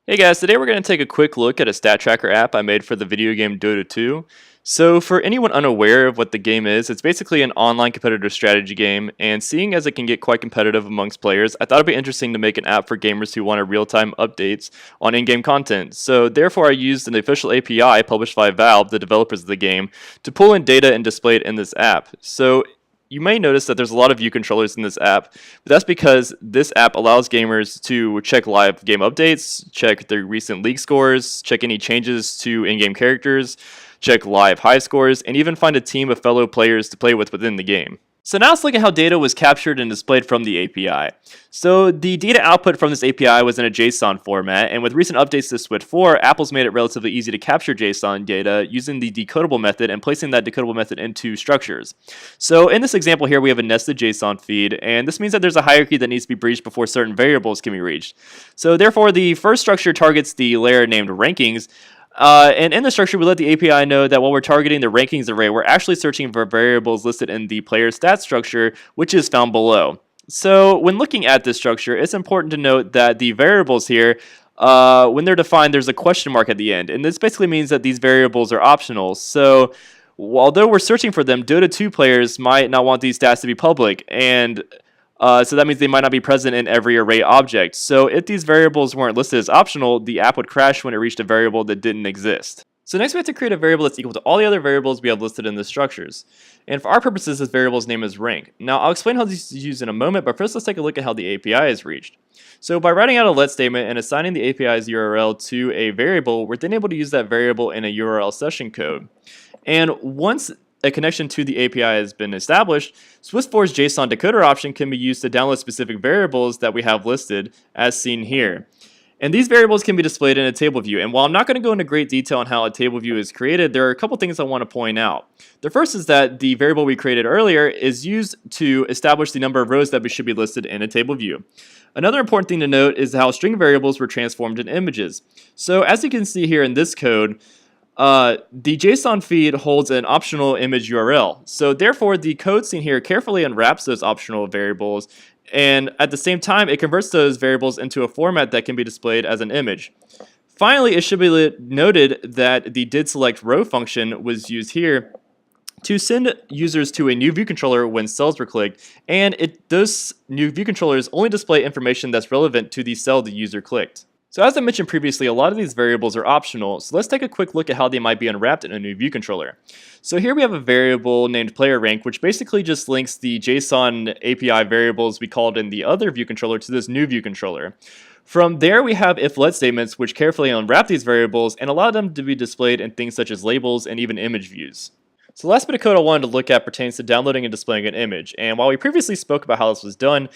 Hey guys, today we're going to take a quick look at a stat tracker app I made for the video game Dota 2. So for anyone unaware of what the game is, it's basically an online competitive strategy game, and seeing as it can get quite competitive amongst players, I thought it'd be interesting to make an app for gamers who wanted real-time updates on in-game content. So therefore I used an official API published by Valve, the developers of the game, to pull in data and display it in this app. So you may notice that there's a lot of view controllers in this app, but that's because this app allows gamers to check live game updates, check their recent league scores, check any changes to in-game characters, check live high scores, and even find a team of fellow players to play with within the game. So now let's look at how data was captured and displayed from the API. So the data output from this API was in a JSON format, and with recent updates to Swift 4, Apple's made it relatively easy to capture JSON data using the decodable method and placing that decodable method into structures. So in this example here, we have a nested JSON feed, and this means that there's a hierarchy that needs to be breached before certain variables can be reached. So therefore, the first structure targets the layer named rankings, and in the structure, we let the API know that while we're targeting the rankings array, we're actually searching for variables listed in the player stats structure, which is found below. So when looking at this structure, it's important to note that the variables here, when they're defined, there's a question mark at the end. And this basically means that these variables are optional. So although we're searching for them, Dota 2 players might not want these stats to be public, and so that means they might not be present in every array object. So if these variables weren't listed as optional, the app would crash when it reached a variable that didn't exist. So next we have to create a variable that's equal to all the other variables we have listed in the structures. And for our purposes, this variable's name is rank. Now I'll explain how this is used in a moment, but first let's take a look at how the API is reached. So by writing out a let statement and assigning the API's URL to a variable, we're then able to use that variable in a URL session code. And once a connection to the API has been established, Swift4's JSON decoder option can be used to download specific variables that we have listed as seen here. And these variables can be displayed in a table view. And while I'm not going to go into great detail on how a table view is created, there are a couple things I want to point out. The first is that the variable we created earlier is used to establish the number of rows that should be listed in a table view. Another important thing to note is how string variables were transformed into images. So as you can see here in this code, the JSON feed holds an optional image URL. So therefore, the code seen here carefully unwraps those optional variables, and at the same time, it converts those variables into a format that can be displayed as an image. Finally, it should be noted that the didSelectRow function was used here to send users to a new view controller when cells were clicked, and those new view controllers only display information that's relevant to the cell the user clicked. So as I mentioned previously, a lot of these variables are optional, so let's take a quick look at how they might be unwrapped in a new view controller. So here we have a variable named playerRank, which basically just links the JSON API variables we called in the other view controller to this new view controller. From there, we have if-let statements, which carefully unwrap these variables and allow them to be displayed in things such as labels and even image views. So the last bit of code I wanted to look at pertains to downloading and displaying an image, and while we previously spoke about how this was done,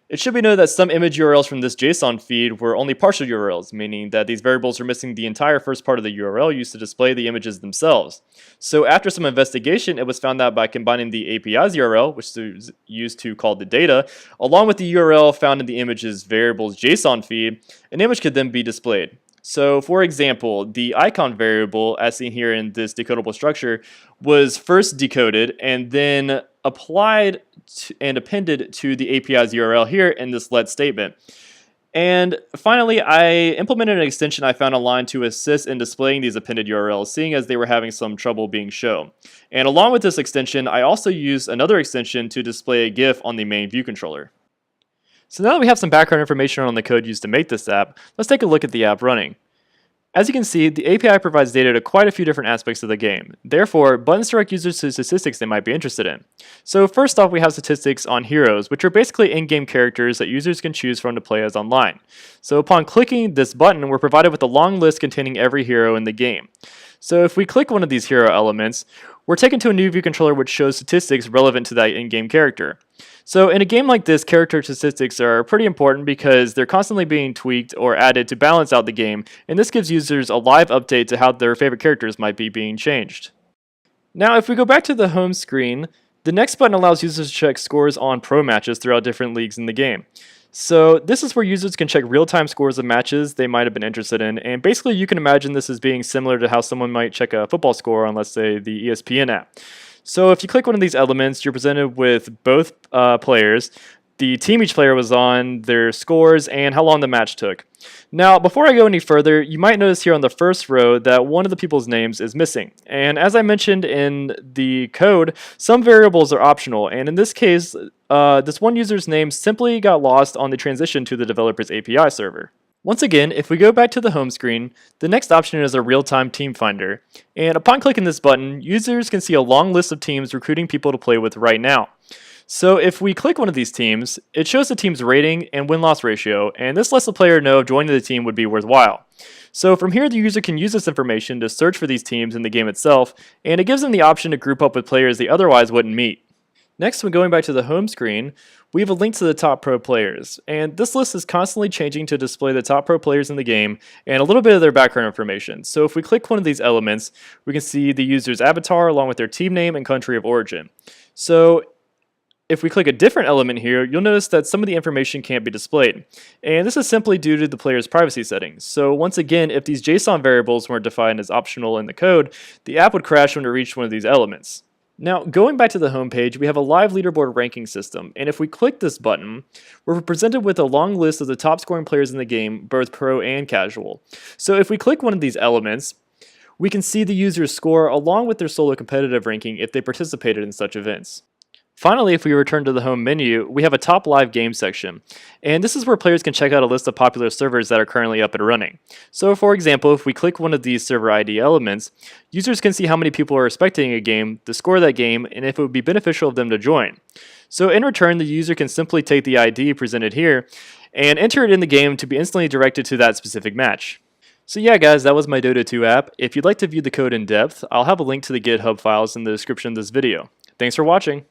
it should be noted that some image URLs from this JSON feed were only partial URLs, meaning that these variables are missing the entire first part of the URL used to display the images themselves. So after some investigation, it was found that by combining the API's URL, which is used to call the data, along with the URL found in the image's variable's JSON feed, an image could then be displayed. So for example, the icon variable, as seen here in this decodable structure, was first decoded and then applied and appended to the API's URL here in this let statement. And finally, I implemented an extension I found online to assist in displaying these appended URLs, seeing as they were having some trouble being shown. And along with this extension, I also used another extension to display a GIF on the main view controller. So now that we have some background information on the code used to make this app, let's take a look at the app running. As you can see, the API provides data to quite a few different aspects of the game. Therefore, buttons direct users to statistics they might be interested in. So first off, we have statistics on heroes, which are basically in-game characters that users can choose from to play as online. So upon clicking this button, we're provided with a long list containing every hero in the game. So if we click one of these hero elements, we're taken to a new view controller which shows statistics relevant to that in-game character. So in a game like this, character statistics are pretty important because they're constantly being tweaked or added to balance out the game, and this gives users a live update to how their favorite characters might be being changed. Now if we go back to the home screen, the next button allows users to check scores on pro matches throughout different leagues in the game. So this is where users can check real-time scores of matches they might have been interested in, and basically you can imagine this as being similar to how someone might check a football score on, let's say, the ESPN app. So if you click one of these elements, you're presented with both players, the team each player was on, their scores, and how long the match took. Now, before I go any further, you might notice here on the first row that one of the people's names is missing. And as I mentioned in the code, some variables are optional, and in this case, this one user's name simply got lost on the transition to the developer's API server. Once again, if we go back to the home screen, the next option is a real-time team finder. And upon clicking this button, users can see a long list of teams recruiting people to play with right now. So if we click one of these teams, it shows the team's rating and win-loss ratio, and this lets the player know if joining the team would be worthwhile. So from here, the user can use this information to search for these teams in the game itself, and it gives them the option to group up with players they otherwise wouldn't meet. Next, when going back to the home screen, we have a link to the top pro players, and this list is constantly changing to display the top pro players in the game and a little bit of their background information. So if we click one of these elements, we can see the user's avatar along with their team name and country of origin. So if we click a different element here, you'll notice that some of the information can't be displayed. And this is simply due to the player's privacy settings. So once again, if these JSON variables weren't defined as optional in the code, the app would crash when it reached one of these elements. Now, going back to the home page, we have a live leaderboard ranking system, and if we click this button, we're presented with a long list of the top scoring players in the game, both pro and casual. So if we click one of these elements, we can see the user's score along with their solo competitive ranking if they participated in such events. Finally, if we return to the home menu, we have a top live game section, and this is where players can check out a list of popular servers that are currently up and running. So for example, if we click one of these server ID elements, users can see how many people are spectating a game, the score of that game, and if it would be beneficial of them to join. So in return, the user can simply take the ID presented here and enter it in the game to be instantly directed to that specific match. So yeah guys, that was my Dota 2 app. If you'd like to view the code in depth, I'll have a link to the GitHub files in the description of this video. Thanks for watching.